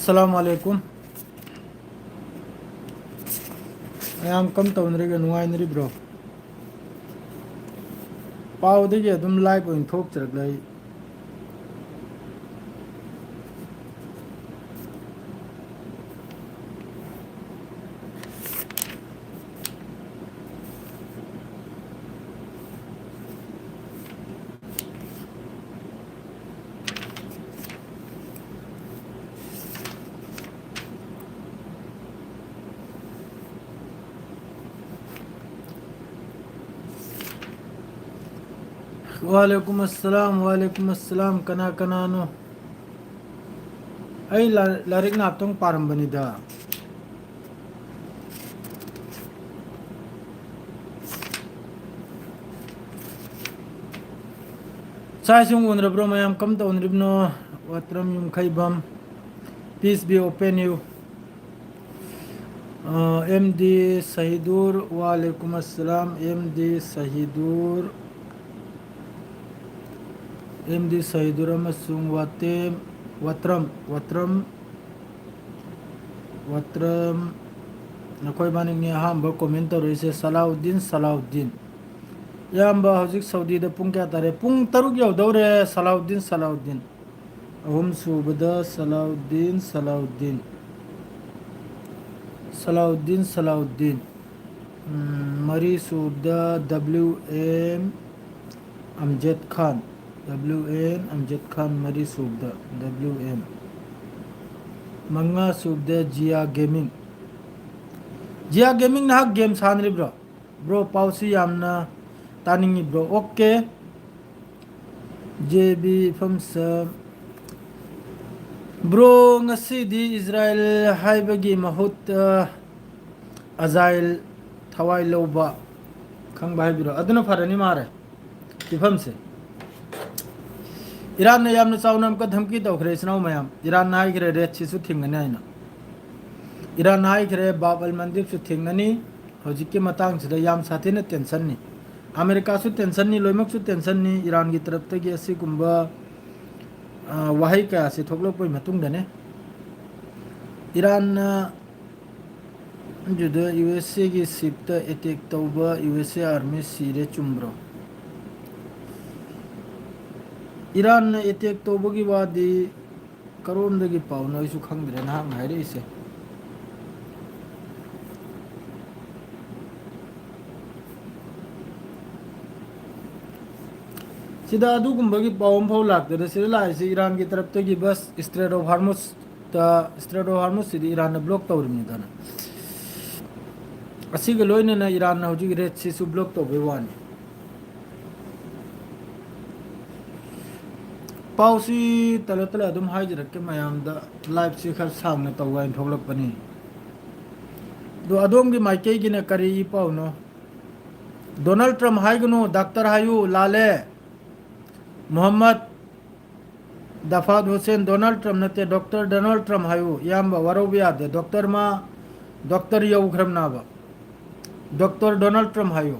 Assalamualaikum. Ayam kam taunri ga nuai nri bro. Pau de ge dum live in thok chrak lai. Waalaikum assalam kana kana no. Ai larik na tong param bani da. Sai sung unra bro mayam kam taunri no watram yum khaibam. Peace be open you. MD Sahidur Waalaikum assalam MD Sahidur MD Sahidur amasung Watram nakoi baning ni ahamba commenter ise Salahuddin yamba hojik Saudi da pung kya tare pung taruk yaw daure Salahuddin ahum subada Salahuddin Mari subda WM Amjad Khan Mari subda WM Manga subda Jia Gaming na hak game sanri bro pausi yamna taningi bro okay JB famsa bro ngasi di Israel haibagi mahut Azail thawai loba khang bai bro aduna farani mare kifamse Iran ne yamna saunam ka dhamki tawkhre isnau mayam Iran nai kre red chisu thingani aina Iran nai kre Bab al Mandib su thingani hojik ke matang sida yam sathi na tension ni America su tension ni loimak su tension ni Iran ki taraf ta gi asi kumba wahai ka se thoklok poi matung dane Iran juda USA ki ship ta attack tawba USA army sire chumbro Iran na attack tawba gi wadi karon da gi pau noi su khangdre na ngai re ise sida adu gumba gi pawm phau lak de sida lai se Iran ki taraf ta gi bas Strait of Hormuz sidi Iran na block tawrim ni dana asi ga loina na Iran na hoji red sea su block to be wani pausi tala adum haijra ke mayam da live si khar sang na tawai thoglak pani do adom gi mai ke gi na kari pau no Donald Trump haigno Dr. Hayu lale Muhammad Dafad Hussein Donald Trump nate Dr. Donald Trump hayu yamba warobiya de Dr. Yawkhram naba Dr. Donald Trump hayu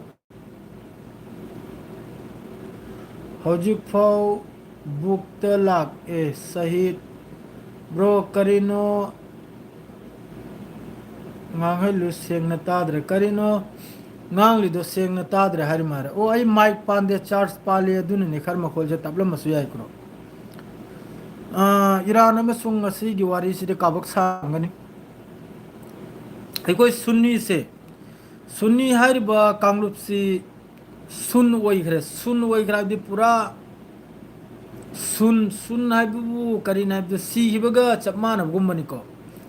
hojik phau bukta lak sahid bro karino ngangai lu seng na tadre karino ngang lido seng na tadre hari mara o ai Mike Pande Charles Pali adun ni kharma kholje tabla masu yai kro Iran amasung asi gi wari si de kabak sangani ekoi sunni hariba kanglup si sun wai khra di pura sun haibu karina de si hibaga chapmana gummani ko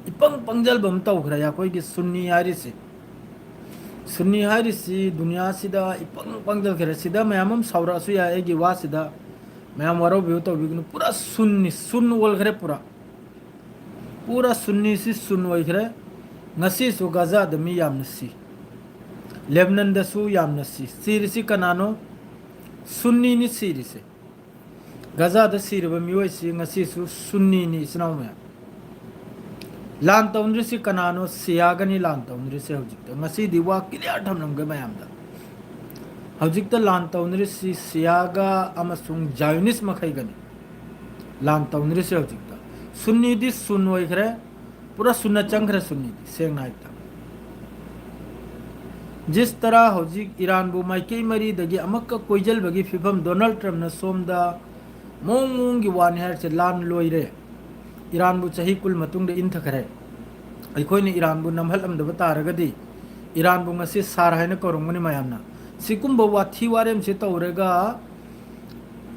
ipang pangjal bam taw khra ya koi gi sunni hari si dunia sida ipang pangjal khra sida mayamam saura su ya egi wa sida mayam waro biu to bignu pura sun wal khre pura sunni si sun wai khre ngasi su gaza de mi yam nasi Lebanon da su yam nasi sirisi kanano sunni ni sirisi Gaza da sirba miwai si ngasi su sunni ni isnau me lan taundri si kanano siyagani lan taundri se hojik ngasi diwa clear thamnam ga mayam da hojik ta lan taundri si siyaga amasung jainis makhai gani lan taundri se hojik ta sunni di sunwai khre पूरा सुनना चंखरे सुनी सेंग नाइता जिस तरह हौजिक Iran बु माइके मरी दगी अमक्का कोइजल बगी फिफम Donald Trump न सोमदा मोंग की वान हेर से लान लोइरे ईरान बु चही कुल मतुंग इन थखरे अखोइने ईरान बु नमहलमदब तारगदी ईरान बु ngasi सार हाइने करोंगनि मयामना सिकुंब वाथी वारेम से तौरेगा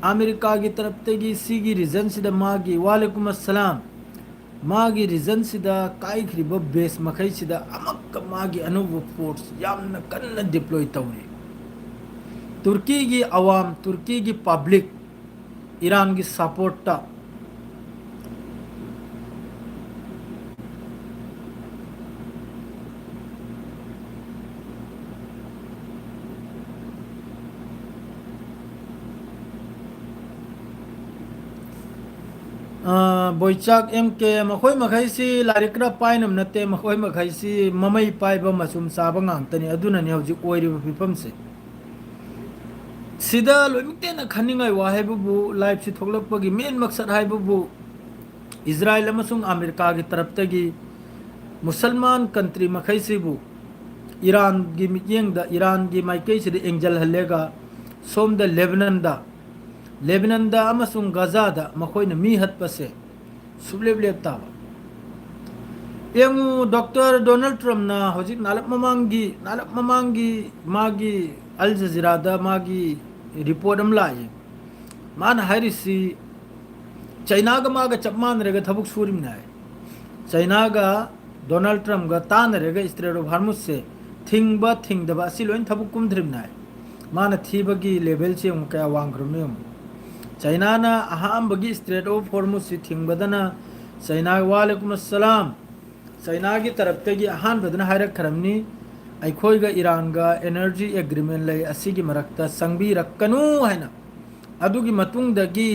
अमेरिका की तरफ तेगी सीगी रीजन सिदा मागी वालेकुम अस्सलाम मागी रीजन सिदा काई खरिब बेस मखै सिदा अमक मागी अनुभव फोर्स यामना कन्न डिप्लॉय तौरे तुर्की की अवाम तुर्की की पब्लिक ईरान की सपोर्ट ता बोईचाक एम के मखोई मखैसी लारिक्रा पाइनम नते मखोई मखैसी ममई पाइब मसुम साब ngang अदुननि हौजिक ओइरिब फिफम से सिदा लोइमतेना खनिंगाई वाहेबु लाइफ से थोलकपगी मेन मकसद हाइबु इजराइल अमसुंग अमेरिका की तरफ तगी मुसलमान कंट्री मखैसीबु ईरान की मियेंग द ईरान की माइकई से एंजल हल्लेगा सोम द लेबनान दा अमसुंग गाजा दा मखोइना मी हतपसे सुबलेबलेब ताबा यंगु डॉक्टर डोनाल्ड ट्रम्प ना हौजिक नालप ममांगी मागी अल जजीरा दा मागी रिपोर्ट अम लाए मान हारिसी चाइना गा मागा चपमान रेगा थबुक सूरिम नाय चाइना गा डोनाल्ड ट्रम्प गा तान रेगा स्ट्रेट ऑफ हार्मुज से थिंगदबा असि लोइन थबुक कुमद्रिम नाय मान थीबगी लेवल से उनका वांग्रमे चाइना ना अहम बगी स्ट्रेट ऑफ हार्मुज से थिंगबदना चाइना वालेकुम अस्सलाम चाइना की तरफ तगी अहान बदना हायरक खरमनी अखोइगा ईरान गा एनर्जी एग्रीमेंट लय असिगी मरक्ता संगबी रक्कनु हैना अदुगी मतुंग दगी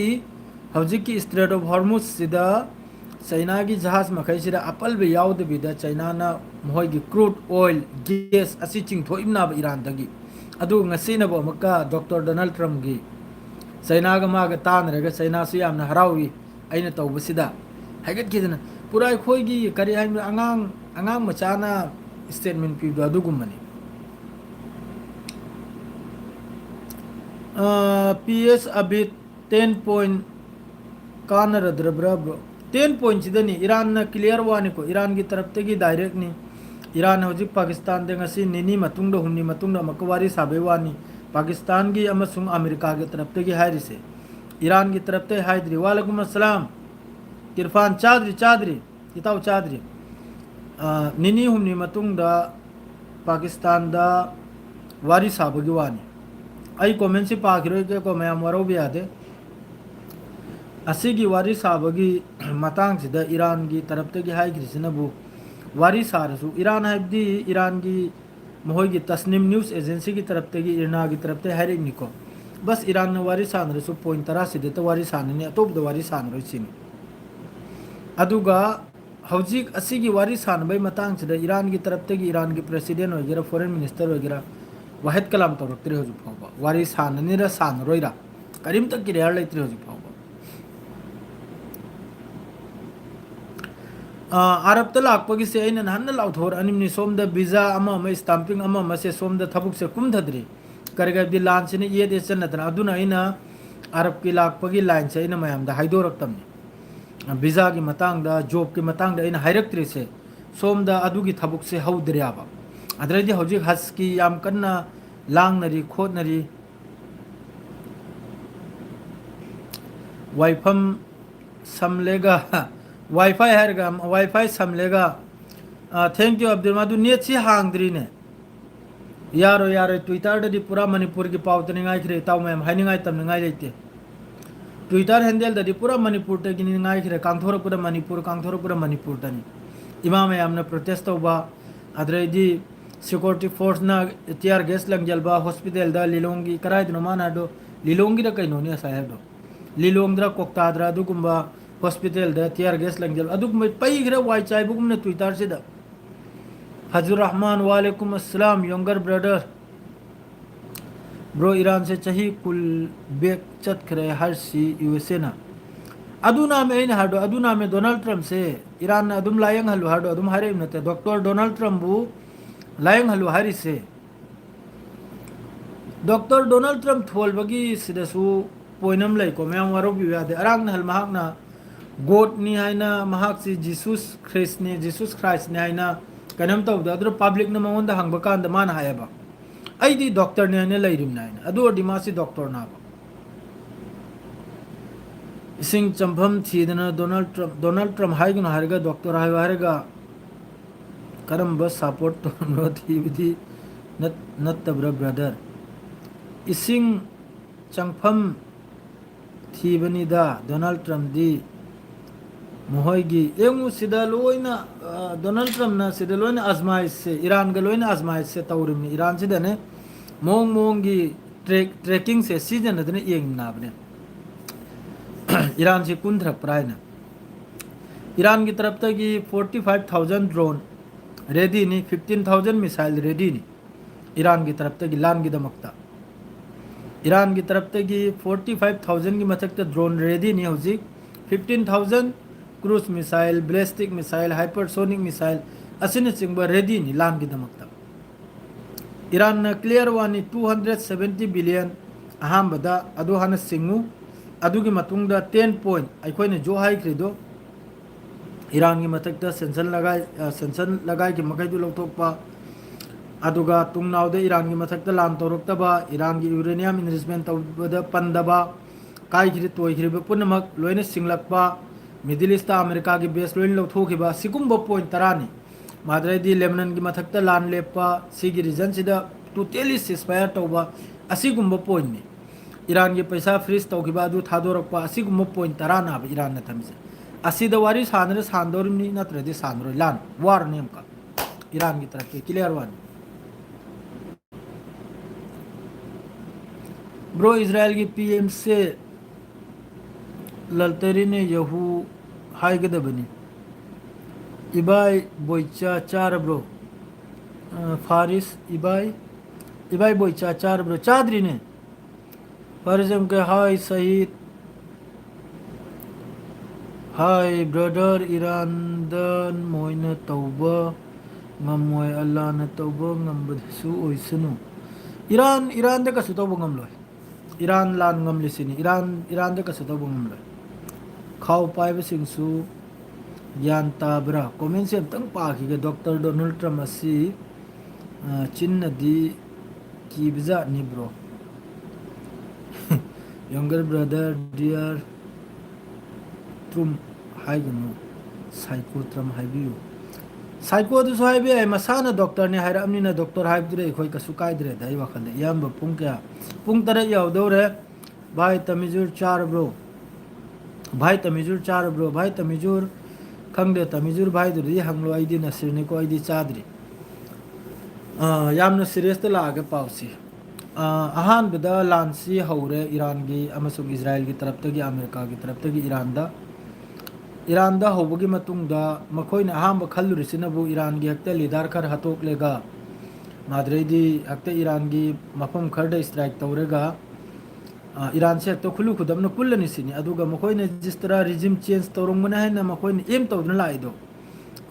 हौजिकी स्ट्रेट ऑफ हार्मुज सिदा चाइना की जहाज मखै सिदा अपल बे याउद बिदा चाइना ना मोइगी क्रूड ऑयल गैस असि चिंगथोइमना ईरान दगी अदु ngasi बो मक्का डॉक्टर डोनाल्ड ट्रम्प गी चाइना गा मागा तान रेगा चाइना सु यामना हरावी अइना तौबसिदा हाइगत किदना पूरा अखोइगी करि हाइ अंगांग मचाना स्टेटमेंट पीबदो अदुगुमनी पीएस अभी 10 पॉइंट कानरद्रब्रा 10 पॉइंट सिदनी ईरान ना क्लियर वानी को ईरान की तरफ तगी डायरेक्ट नी ईरान हौजिक पाकिस्तान दे ngasi निनी मतुंग दो हुनी मतुंग दो मकवारी साबे वानी पाकिस्तान की अमसुंग अमेरिका की तरफ तगी हायरी से ईरान की तरफ ते हायदरी वालेकुम अस्सलाम इरफान चादरी इताव चादरी निनी हुमनी मतुंग दा पाकिस्तान दा वारी साबगी वानी आई कमेंट से पाखिरो के को मैं मरो भी आदे असिगी वारी साबगी मतांग सिदा ईरान की तरफ तगी हाई क्रिसनबु वारी सारसु ईरान हाइबदी ईरान की मोहई की तस्नीम न्यूज़ एजेंसी की तरफ तगी इरना की तरफ ते हायरिक निको बस ईरान ने वारी सानरसु पॉइंट तरा सिदे तो वारी सानने अतोप द वारी सानरो सिनी अदुगा हौजिक असिगी वारी सानबई मतांग सिदा ईरान की तरफ तगी ईरान की प्रेसिडेंट वगैरह फॉरेन मिनिस्टर वगैरह वाहिद कलाम तौरक्तरे हौजिक फावबा वारी साननिरा सानरोइरा करीम तक क्लियर लेत्रे हौजिक फावबा अरब त लाकपगी से अइना नहन लाउथोर अनिमनि सोमदा वीजा अमा स्टाम्पिंग अमा से सोमदा थबुक से कुमधद्री करगा बि लान से ये दे चनतना अदुना अइना अरब की लाकपगी लाइन से अइना मयामदा हाइदोरक्तमनि वीजा की मतांगदा जॉब की मतांगदा अइना हाइरक्तरे से सोमदा अदुगी थबुक से हौद्रियाबा अदरदि हौजिक हज की याम कन्ना लांगनरी खोदनरी वाइफम समलेगा वाईफाई है वाईफाई समलेगा थैंक यू अब्दुल मदु नेट से हांगद्री ने यारो ट्विटर दि पूरा मणिपुर की पावतनिंगाई खरे ताव मैम हाइनिंगाई तमनिंगाई लेते ट्विटर हैंडल दि पूरा मणिपुर ते गिनिंगाई खरे कांथोर पूरा मणिपुर तनी इमाम यामने प्रोटेस्ट तौबा अदरेदि सिक्योरिटी फोर्स ना टीआर गैस लंगजलबा हॉस्पिटल दा लिलोंगी कराइदनो मानाडो लिलोंगी दा कइनो ने साहेबो लिलोंगद्रा कोक्ताद्रा दुगुंबा हॉस्पिटल दा टीआर गैस लंगजल अदुगुम पैग्रे वाई चाय बुगुमने ट्विटर से दा फजलुर रहमान वालेकुम अस्सलाम यंगर ब्रदर ब्रो ईरान से चही कुल बेक चत खरे हर सी यूएसए ना अदुना में इन हाडो अदुना में डोनाल्ड ट्रम्प से ईरान अदुम लायंग हलु हाडो अदुम हारे नते डॉक्टर डोनाल्ड ट्रम्प बु लायंग हलु हारी से डॉक्टर डोनाल्ड ट्रम्प थोल बगी सिदसु पोइनम लै को म्याम वारो बि यादे अरांग हल महाकना गोड नि हाइना महाक सि जीसस क्राइस्ट नि हाइना कनम तौद अदर पब्लिक न मंगोंदा हंगबा कांद मान हायबा अइदी डॉक्टर ने हाइना लैरिम नाइना अदु दिमासी डॉक्टर ना इसिंग चंफम थीदना डोनाल्ड ट्रम्प हाइगन हारगा डॉक्टर हारगा करम बस सपोर्ट तो नो थीबदी नत्तब्र ब्रदर इसिंग चंफम थीबनीदा डोनाल्ड ट्रम्प दी मोहगी एंगु सिदा लोइना डोनाल्ड ट्रम्प ना सिदा लोइना आजमाइश से ईरान का लोइना आजमाइश से तौरिमनी ईरान सिदने मोंग की ट्रैकिंग से सीजन अदने येंग नाबने ईरान से कुंद्रक प्रायना ईरान की तरफ तक 45,000 ड्रोन रेडी नहीं 15,000 मिसाइल रेडी नहीं ईरान की तरफ तक लान की दमकता ईरान की तरफ तक 45,000 की मथक ड्रोन रेडी नहीं हो 15,000 cruise missile ballistic missile hypersonic missile असिन चिंब रेडी नहीं लान की दमकता ईरान न क्लियर वानी 270 बिलियन अहमदा अदो हन सिंगु अदुगी मतुंगदा 10 पॉइंट अखोइने जो हाइख्रिदो ईरान की मथक सेंसन लगाई की मखैदु लौथोकपा अदुगा तुंगनाउदे ईरान की मथक लान तौरक्तबा ईरान की यूरेनियम इन्वेस्टमेंट तौबदा पंदबा काइख्रि तोइख्रिबा पुनमक लोइने सिंगलकपा मिडिल ईस्ट अमेरिका की बेस लोइन लौथोखिबा सिगुम्बा पॉइंट तरानी माद्रेदी लेबनान की मथक लान लेपा सिगी रीजन सिदा टोटली सिस्पायर तौबा असिगुम्बा पॉइंट ने ईरान की पैसा फ्रीज तौखिबा अदु थादोरकपा असिगुम्बा पॉइंट तराना ईरान न थमिसे असिदा वारी सानरे सानदोरनी नत्रदि सानरो लान वार नेम का ईरान की तरफ के क्लियर वन ब्रो इजराइल की पीएम से ललतरी ने यहू हाई के दबनी इबाई बोइचा चार ब्रो फारिस इबाई बोइचा चार ब्रो चादरी ने फर्जम के हाय सहीद हाय ब्रदर ईरान दन मोइना तौबा ngam Allah na tauba ngambadsu oisunu Iran da kasu tauba ngamloi Iran lan ngamli sini Iran da kasu tauba ngamloi khau pai ba singsu gyan tabra comment se tang pa ki ga Dr. Donald Trump asi chinna di ki biza ni bro younger brother dear Trump hai gunu psycho Trump hai biu psycho तो सोहाय बे मसाना doctor ने higher अमनी ना doctor HYBE दुरे खोई का सुकाय दरे दाई वखल दे याम पुंग क्या पुंग तरह याव दौरे भाई तमिजुर 4 ब्रो भाई तमिजुर खंग दे तमिजुर भाई दुरी हंगलो आईडी नसर ने को आईडी चादरी याम न सीरियस त लागे पाउसी अहान बदा लांसी हौरे ईरान की अमसुग इजराइल की तरफ तक अमेरिका की तरफ तक ईरान दा होबगी मतुंगदा मखोइना अहाम खल्लुरिसिनबु ईरान की हक्ते लीडर खर हतोक लेगा माद्रेदी हक्ते ईरान की मफम खरदे स्ट्राइक तौरेगा ईरान से हक्ते खुलु खुदमनो कुल्लनिसिनी अदुगा मखोइना जिस तरह रिजिम चेंज तौरंगना है ना मखोइना एम तौदना लाइदो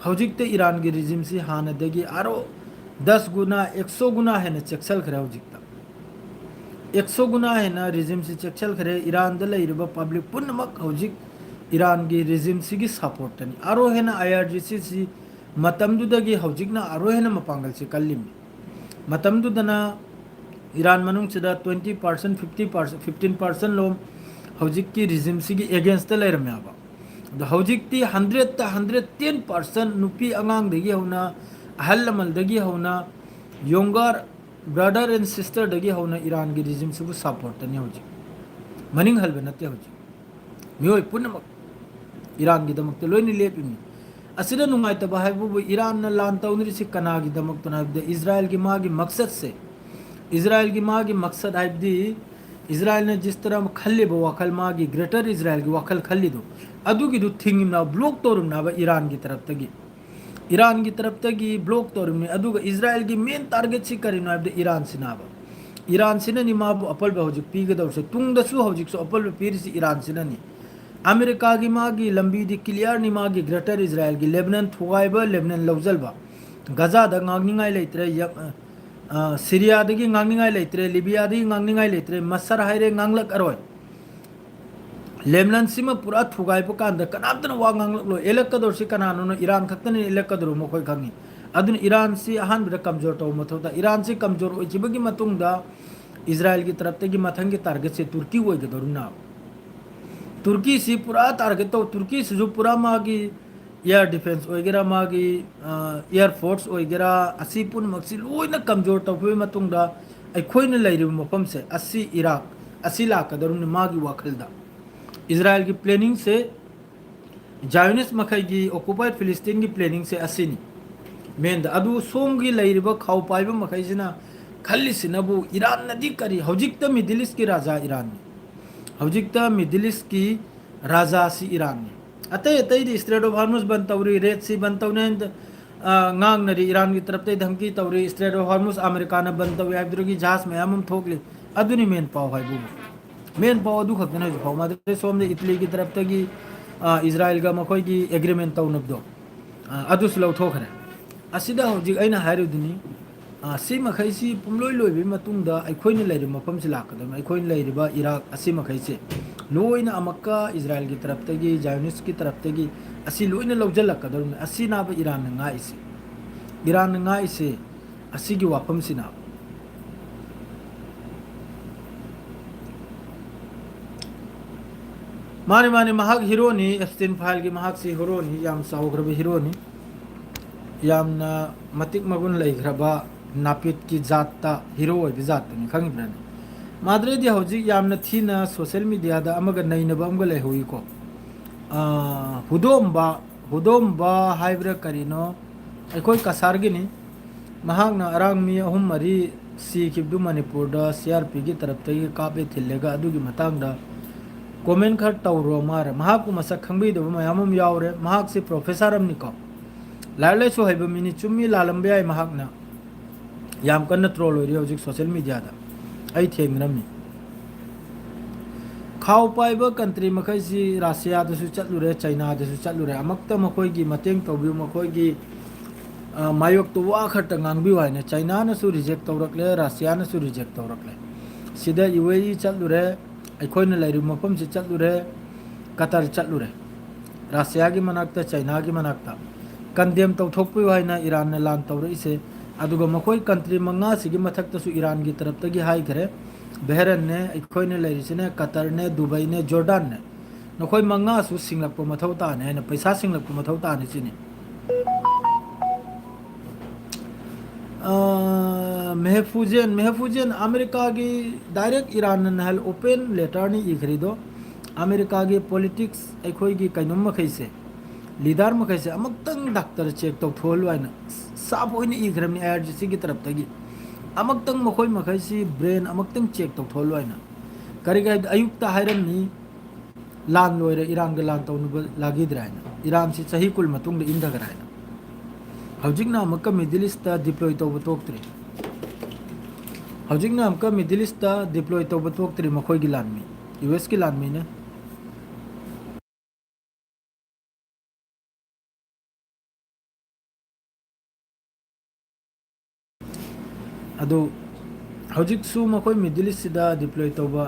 हौजिकते ईरान की रिजिम से हानदगी आरो 10 गुना 100 गुना है ना चेक्सल खरे हौजिकता 100 गुना है ना रिजिम से चेक्सल खरे ईरान द लैरबा पब्लिक पुनमक हौजिक ईरान की रिजिम से सपोर्ट आरो है IRGC से मतमदुदगी हौजिकना आरो है मपांगल से कल्लिम मतमदुदना ईरान मनुंग सिदा 20% 15% लोम हौजिक की रिजिम से एगेंस्ट लेरमे आबा हौजिकती 110% नुपी अंगांग दगी होना अहल लमल दगी होना योंगर ब्रदर एंड सिस्टर दगी होना ईरान की रिजिम से सपोर्ट नहीं हौजिक मनिंग हलबे नते हौजिक मियोय पुनमक ईरान की दमक तो लोइनी लेपिमी असिदा नुंगाइतबा हाइबु ईरान न लान तौनरी से कना की दमक तो नाइबदे इजराइल की मागी मकसद से इजराइल की मागी मकसद आइबदी इजराइल ने जिस तरह खल्ली बो वखल मागी ग्रेटर इजराइल की वखल खल्ली दो अदु की दु थिंग ना ब्लॉक तोरुम ना ईरान की तरफ तगी ब्लॉक तोरुम ने अदु इजराइल की मेन टारगेट से करी नाइबदे ईरान से नि माबु अपल बे होजिक पीगदौ से तुंग दसु होजिक सो अपल बे पीरि से ईरान से नि अमेरिका की मागी लंबी दी क्लियर नि मागी ग्रेटर इजराइल की लेबनान थुगाइबा लेबनान लौजलबा गजा द ngangngai leitre सीरिया दगी ngangngai leitre लिबिया दगी ngangngai leitre मसर हाइरे nganglak aroi लेबनान सिम पूरा थुगाइबा कांद कनातन वा nganglak लो एलक कदर सि कनानो ईरान खक्तन एलक कदर मखोय खंगी अदुन ईरान सि अहान बिदा कमजोर तो मथोदा ईरान सि कमजोर ओइचिबगी मतुंगदा इजराइल की तरफ तगी मथंग की टारगेट से तुर्की ओइगदरुना तुर्की से पूरा टारगेट तो तुर्की से जो पूरा मागी एयर डिफेंस वगैरह मागी एयर फोर्स वगैरह असी पुन मक्सी लोइना कमजोर तौफे मतुंगदा अखोइना लेरिब मफम से असी इराक असी लाकदरुन मागी वाखलदा इजराइल की प्लानिंग से जायनिस मखई की ऑक्युपाइड फिलिस्तीन की प्लानिंग से असीनी मेन अदु सोम की लेरिब खाउ पाइब मखई सिना खल्लिसिनबु ईरान नदी करी हौजिक मिडिल ईस्ट की राजा ईरान हौजिक मिडिल ईस्ट की राजा सी ईरान अतई अतई स्ट्रेट ऑफ हार्मुज बन तौरी रेड सी बन तौने ngang nari ईरान की तरफ ते धमकी तौरी स्ट्रेट ऑफ हार्मुज अमेरिका न बन तौरी हाइब्रो की जहाज में हम थोकले अदुनी मेन पाव हाइबु मेन पाव अदु खतने जो पाव मादे सोम दे इटली की तरफ तगी इजराइल का मखोय की एग्रीमेंट तौनबदो अदु स्लो थोखरे असिदा हौजिक अइना हाइरुदुनी सी मखैसी पुमलोय लोइबि मतुंगदा अखोइना लेरि मफम से लाकदम अखोइना लेरिबा इराक असी मखैसे लोइना अमक्का इजराइल की तरफ तगी जायनिस की तरफ तगी असी लोइना लौजलकदम असी नाब ईरान नाइसे असी की वाफम सिना माने माने महाग हीरोनी एप्स्टीन फाइल की महाग से हीरोनी याम साउग्रब हीरोनी यामना मतिक मगुन लेग्रबा नापित की जाता हीरो ओइबि जातनी खंगिब्राने माद्रे दि हौजिक यामना थीना सोशल मीडिया दा अमग नैनबा अमग लेहुइको हुदोमबा हाइब्रा करिनो अखोय कसारगिनी महागना अरांग मी अहुम मरी सीखिबदु मणिपुर दा सीआरपी की तरफ तगी कापे थिल्लेगा अदुगी मतंगदा कमेंट खर तौरो मारे महाकु मसक खंगबिदबा मयामम यावरे महाक से प्रोफेसर अमनिको लाले सो हैब मिनी चुम्मी लालंबे आय महाकना याम कन्न ट्रोल होरी हौजिक सोशल मीडिया दा आई थेंगरमी खाउ पाइब कंट्री मखैसी रशिया दसु चलुरे चाइना दसु चलुरे अमक्ता मखोय की मतेंग तौबि मखोय की मायोक तो वा खट ngangbि वाइने चाइना नसु रिजेक्ट तौरकले रशिया नसु रिजेक्ट तौरकले सिदा यूएई चलुरे अखोइना लेरि मफम से चलुरे कतर चलुरे रशिया की मनाक्ता चाइना की मनाक्ता कंडेम तौथोकपि वाइना ईरान ने लान तौरइसे अदुगा मखोय कंट्री मंगा सिगी मथक्तसु ईरान की तरफ तगी हाई करे बहरन ने अखोइने लेरिसिने कतर ने दुबई ने जॉर्डन ने नखोय मंगा सु सिंगलप मथौ ताने ने पैसा सिंगलप मथौ ताने सिने महफूजन अमेरिका की डायरेक्ट ईरान नहल ओपन लेटर नि इखरिदो अमेरिका की पॉलिटिक्स अखोय की कैनुम मखैसे लीडर मखैसे अमक्तंग डॉक्टर चेक तो थोलवाइना साफ होइने इखरमनि आईआरजीसी की तरफ तगी अमक्तंग मखोय मखैसी ब्रेन अमक्तंग चेक तो थोलवाइना करिगा अयुक्ता हाइरमनि लान लोइरे ईरान के लान तौनु लागिद्राइना ईरान से सही कुल मतुंग इंदगराइना हौजिकना अमक्का मिडिल ईस्ट डिप्लॉय तौब तोक्त्रि हौजिकना अमक्का मिडिल ईस्ट डिप्लॉय तौब तोक्त्रि मखोय की लान में यूएस की लान में ने अदो हौजिक सु मखोय मिडिल ईस्ट दा डिप्लॉय तौबा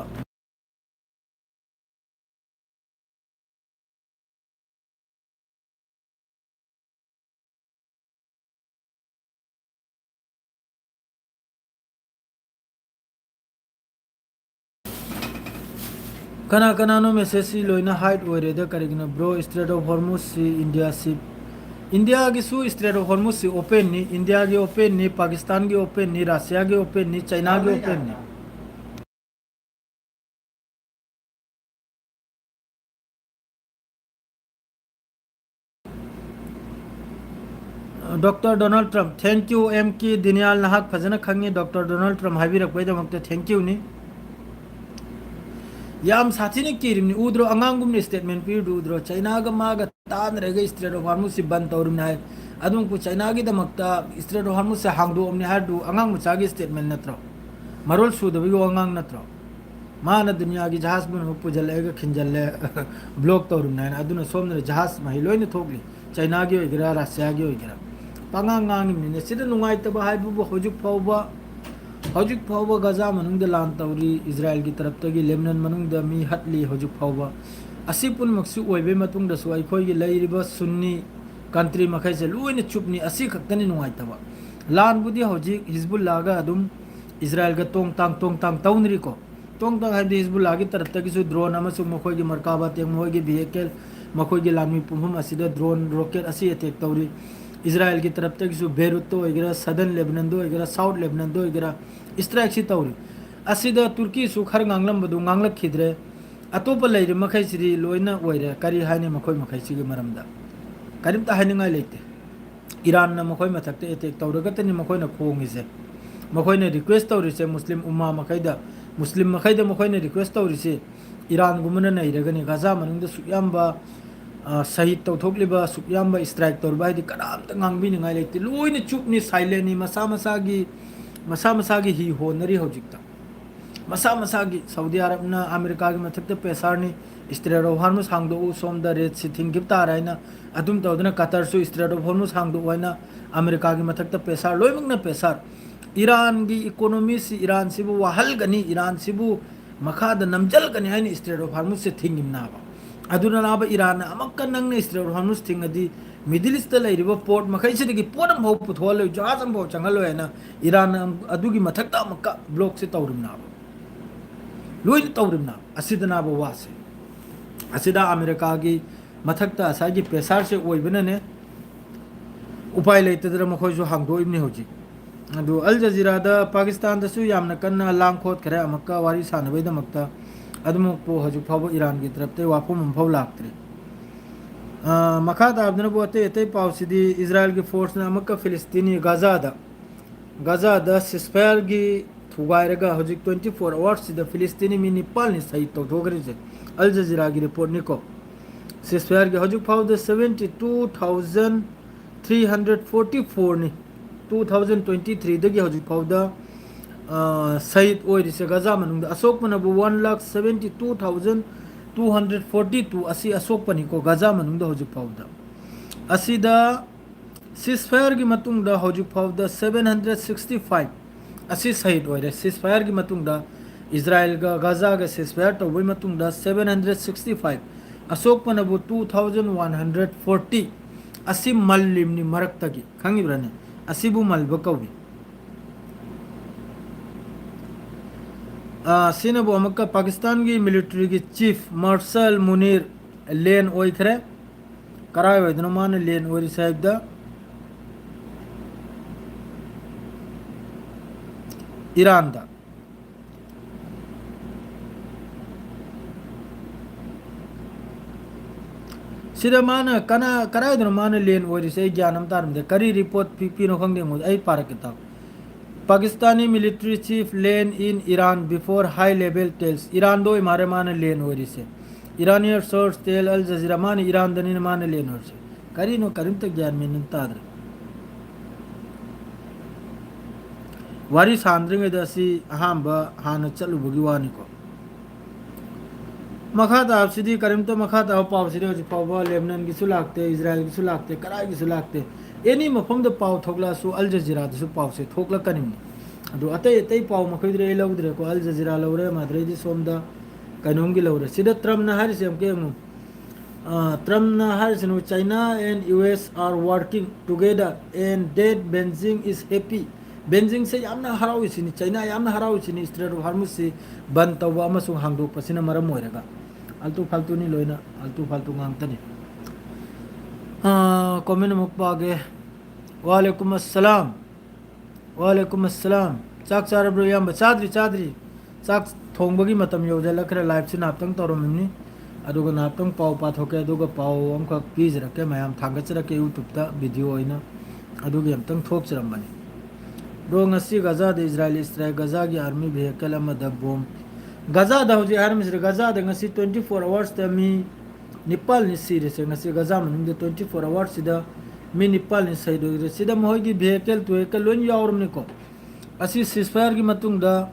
कना कनानो मेसेज लोइना हाइट ओइरेदा करिगना ब्रो स्ट्रेट ऑफ हॉर्मुज सी इंडिया की सु स्ट्रेट ऑफ हॉर्मुज सी ओपन नी इंडिया की ओपन नी पाकिस्तान की ओपन नी रशिया की ओपन नी चाइना की ओपन नी doctor Donald Trump thank you एम की दिनियाल नाहक फजना खंगे डॉक्टर डोनाल्ड ट्रम्प हाइबिरकबैदमक्ता थैंक यू नी याम साथीने किरिमनि उद्रो अंगांगुमने स्टेटमेंट पीरदु उद्रो चाइना गा मागा तान रेगा स्ट्रेट ऑफ हार्मुज से बंद तौरमने हाय अदुम को चाइना की दमक्ता स्ट्रेट ऑफ हार्मुज से हांगदो ओमने हारदु अंगांग मचागी स्टेटमेंट नत्रो मरोल सुदबि अंगांग नत्रो माना दुनिया की जहाज में पुजल खिंजल ब्लॉक तौरना है सोम जहाज मही लोन थोली चाइना की होगरा रशिया की होगरा पंगांगांगी सिद नुंगाइतबा हाइबु हौजुक फाउबा गजा मनुंग लान तौरी इजराइल की तरफ तगी लेबनान मनुंग मी हटली हौजुक फाउबा असी पुनमक्सु ओइबे मतुंग दसु अखोई लैरिबा सुन्नी कंट्री मखै से लोइन चुपनी असी खक्तनी नुंगाइतबा लान बुदी हौजिक हिजबुल्लाह गा अदुम इजराइल का तोंग तांग तौनरी को तोंग तांग हाइबे हिजबुल्लाह की तरफ तगी ड्रोन अमसु मखोई की मरकाबा तेंग मखोई की व्हीकल मखोई की लानमी पुमहम असिदा ड्रोन रॉकेट असी अटैक तौरी इजराइल की तरफ तक बेरूत तो वगैरह सदर्न लेबनान वगैरह साउथ लेबनान वगैरह स्ट्राइक से तौरी असिदा तुर्की सु खर गांगलम गांगलखिद्रे अतोप लेर मखैसिदी लोइना ओइरे करी हाइने मखोई मखैसिगी मरमदा करिमता हाइनिंगाई लेते ईरान न मखोई मथक्ते अटैक तौरगतनी मखोइना खोंगिसे मखोइना रिक्वेस्ट तौरिसे मुस्लिम उम्मा मखैदा मखोइना रिक्वेस्ट तौरिसे ईरान गुमना नैरगनी गाजा मनुंग सुयाम्बा शहीद तौथोक्लिब सुयाम्बा स्ट्राइक तौरबा हाइदि कनामता गांगबिनिंगाई लेते लोइना चुपनी साइलेंटनी मसा मसागी ही होनरी हौजिकता मसा की सऊदी अरब ना अमेरिका की मथक्ते पेसारनी स्ट्रेट ऑफ हॉर्मुज हांगदो सोम द रेड सी थिंगिप ताराइना अदुम तौदना कतर सु स्ट्रेट ऑफ हॉर्मुज हांगदो वाइना अमेरिका की मथक्ते पेसार लोइमगना पेसार ईरान की इकोनॉमी से ईरान सिबु वाहल गनी ईरान सिबु मखाद नमजल गनी हाइनी स्ट्रेट ऑफ हॉर्मुज से थिंगिम नाबा अदुना नाबा ईरान अमक्का नंगने स्ट्रेट ऑफ हॉर्मुज थिंगदी मिडिल ईस्ट लेरिबो पोर्ट मखैसिदगी पोर्ट हम हो पुथोल जहाज हम हो चंगलो है ना ईरान अदुगी मथक्ता अमक्का ब्लॉक से तौरम नाबा लोइन तौरमना असिदना वासे असिदा अमेरिका की मथक्ता असागी पेसार से ओइबनने उपाय लेतदर मखोइसु हांगदोइबने होजि अदु अल जजीरा दा पाकिस्तान दसु यामना कन्ना लांगखोत खरे अमक्का वारी सानबैदमक्ता अदमुको हजु फाबो ईरान की तरफ ते वाफो मंफौ लाक्त्रे मखा ताबदना बोते एते पाउसिदी इजराइल की फोर्स ने अमक्का फिलिस्तीनी गाजा दा सिस्फायर की थुगायरगा हजिक 24 आवर्स सिदा फिलिस्तीनी मी निपाल नि सही तो धोगरे से अल जजीरा की रिपोर्ट निको सिस्फायर के हजिक फाउ द 72344 नि 2023 दगी हजिक फाउ द सहीद ओइरि से गजा मनुंग अशोक मनबु 1,72,242 असी अशोक पनी को गजा मनुंग हजिक फाउ द असीदा सिस्फायर की मतुंग द हजिक फाउ द 765 असी सहीद होइरे सिस्फायर की मतुंगदा इजराइल का गाजा का सिस्फायर तो वही मतुंगदा 765 अशोक पनबु 2140 असी मल्लिमनी मरक्तगी खंगिब्रने असीबु मल्ब कौबी सिनबु अमक्का पाकिस्तान की मिलिट्री की चीफ मार्शल मुनीर लेन ओइखरे कराय वैदनमान लेन ओरि साहिब दा ईरान दा सिदा माना कना करायदन माना लेन ओरि से ज्ञानम तारम दे करी रिपोर्ट पीनो खंगदे मो आई पार किताब Pakistani military chief lands in Iran before high level talks Iran दो मारे माना लेन ओरि से ईरानियर सोर्स टेल अल जजीरा माना ईरान दनी माना लेन ओरि से करी नो करिम तक ज्ञान में नंतादर वारी सांद्रिंग दसी अहम हाँ चलुबगी वानिको मखा ताबसिदी करीम तो मखा ताब पावसिदी हजि पाव लेबनान की सुलागते इजराइल की सुलागते कराई की सुलागते एनी मफम द पाव थोगला सु अल जजीरा दसु पाव से थोगला कनिम अदु अतै अतै पाव मखैद्रे लौद्रे को अल जजीरा लौरे माद्रे दि सोमदा कनुम की लौरे सिदा ट्रम्प न हारिस हम के ट्रम्प न हारिस नो China and US are working together and that Beijing is happy Beijing से यामना हराउसिनी चाइना यामना हराउसिनी स्ट्रेट ऑफ हार्मुज से बंद तौबा अमसु हांगदोकपसिना मरम ओइरगा आलतू फालतू नहीं लोइना आलतू फालतू गांगतनी कमेंट मुक्पागे वालेकुम अस्सलाम चाक चारब्रो याम चादरी चाक थोंबगी मतम योजलखरे लाइव से नापतंग तौरमनी अदुगा नापतंग पाव पाथोके अदुगा पाव अमका पीजरके मयाम थांगचरके यूट्यूब ता वीडियो ओइना अदुगी अमतंग थोकचरमबनी दो ngasi gaza de israeli strike gaza की army vehicle amada bomb gaza da hoji army se gaza da ngasi 24 hours ta mi nepal ni series ngasi gaza man de 24 hours sida mi nepal ni side de sida mohoi की vehicle to vehicle lon yaur ne ko asi ceasefire की matung da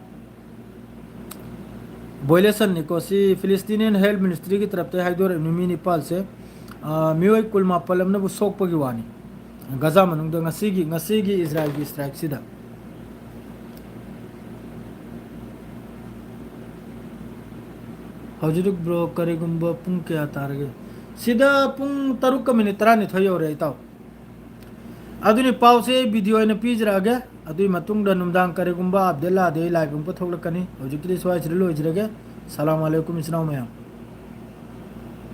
ꯕꯣꯏꯂꯦꯁꯟ ꯅꯤꯀꯣ ꯁꯤ ꯐꯤꯂꯤꯁꯇꯤनिꯌꯟ health ꯃꯤꯅꯤꯁꯇ꯭रीꯒꯤ ꯇꯔꯞꯇ ꯍꯥꯏꯗꯣꯔꯛꯏꯕ ꯃꯤ ꯅꯤꯄꯥꯜꯁꯦ ꯃꯤꯑꯣꯏ cool ꯃꯥꯄꯜ ꯑꯃꯅꯕꯨ ꯁꯣꯛꯄꯒꯤ ꯋꯥꯅꯤ ꯒꯖꯥ ꯃꯅꯨꯡꯗ ꯉꯁꯤꯒꯤ ꯏꯖ꯭ꯔꯥꯏꯜꯒꯤ ꯁ꯭ꯇ꯭ꯔꯥꯏꯛꯁꯤꯗ ꯍꯧꯖꯤꯛ bro ꯀꯔꯤꯒꯨꯝꯕ ꯄꯨꯡ ꯀꯌꯥ ꯇꯥꯔꯒꯦ ꯁꯤꯗ ꯄꯨꯡ 7:12 ꯌꯧꯔꯦ ꯏꯇꯥꯎ ꯑꯗꯨꯅꯤ ꯄꯥꯎꯁꯦ ꯑꯩ ꯚꯤꯗꯤꯑꯣ ꯑꯣꯏꯅ ꯄꯤꯖꯔꯛꯑꯒꯦ ꯑꯗꯨꯒꯤ ꯃꯇꯨꯡꯗ ꯅꯨꯡꯗꯥꯡ ꯀꯔꯤꯒꯨꯝꯕ ꯑꯞꯗꯦꯠ ꯂꯥꯛꯑꯗꯤ ꯑꯩ ꯂꯥꯏꯚ ꯑꯃꯨꯛꯀ ꯊꯣꯛꯂꯛꯀꯅꯤ ꯍꯧꯖꯤꯛꯀꯤꯗꯤ ꯁ꯭ꯋꯥꯏꯁꯤꯗ ꯂꯣꯏꯖꯔꯒꯦ ꯁꯂꯥꯝ ꯑꯂꯩꯀꯨꯝ ꯏꯆꯤꯟ ꯏꯅꯥꯎ ꯃꯌꯥꯝ